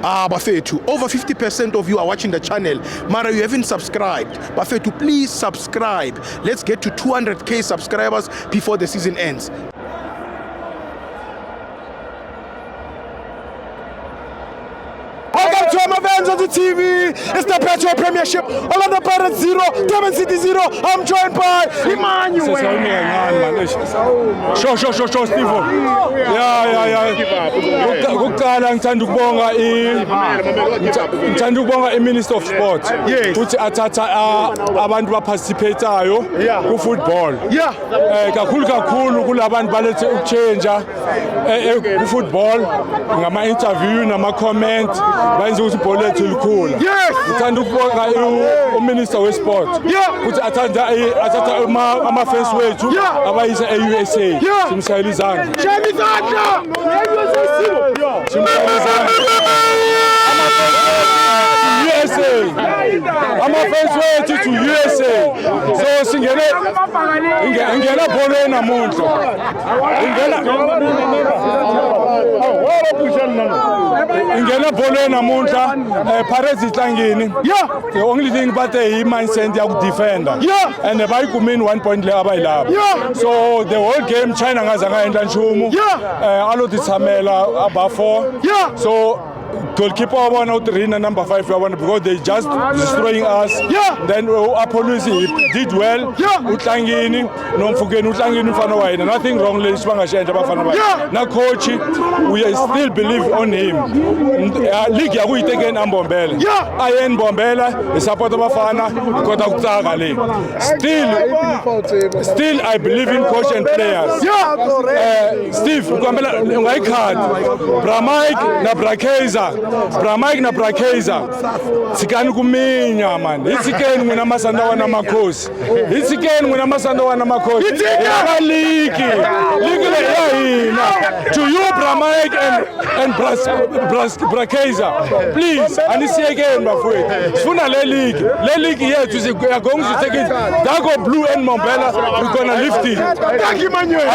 Bafethu, over 50% of you are watching the channel. Mara, you haven't subscribed. Bafethu, please subscribe. Let's get to 200k subscribers before the season ends. Welcome to my fans on the TV. It's the Petro Premiership. Orlando Pirates 0, Durban City 0. I'm joined by Emmanuel. Sho Steve. Yeah. Kuqala ngithanda ukubonga iMinister of Sport ukuthi athatha abantu baparticipatayo ku football. Kakhulu kulabantu balethe ukuchange ku football ngama interview nama comment bayenza ukuthi ibhola lethu likhula. Ngithanda ukubonga uMinister weSport ukuthi athatha ama fans wethu abayisa eUSA. Simshayela izandla. I'm a fans way to USA. So singene bolo namuntu. Ingena bolo namuntu Pirates itlangini. The only thing but the mindset ya ku defender. And bayigumini 1 point le abayilapha. So the whole game China ngazanga endla nshumu. Alo ditsamela aba 4. So goalkeeper wabona uTrina number 5 wabona because they just destroying us. Then Apollosi did well. Utlangini nomfukeni utlangini mfana wayena. Nothing wrong le sibangashenja bafana wayena. Na coach we still believe on him. League yakuyiteke Mbombela. Ayen Mbombela support abafana kodwa kutsaka le. Still I believe in coach and players. Steve ukwambela ungayikhadi. Bramike na Brakeza sikani kuminya man itsikeni ngina masanda wana makhosi league le yayina to you Bramike and Brakeza please anisiyekeni bafowethu sifuna le league yethu siyagonga take Dago Blue and Mbombela we're gonna lift it. Thank you Emmanuel.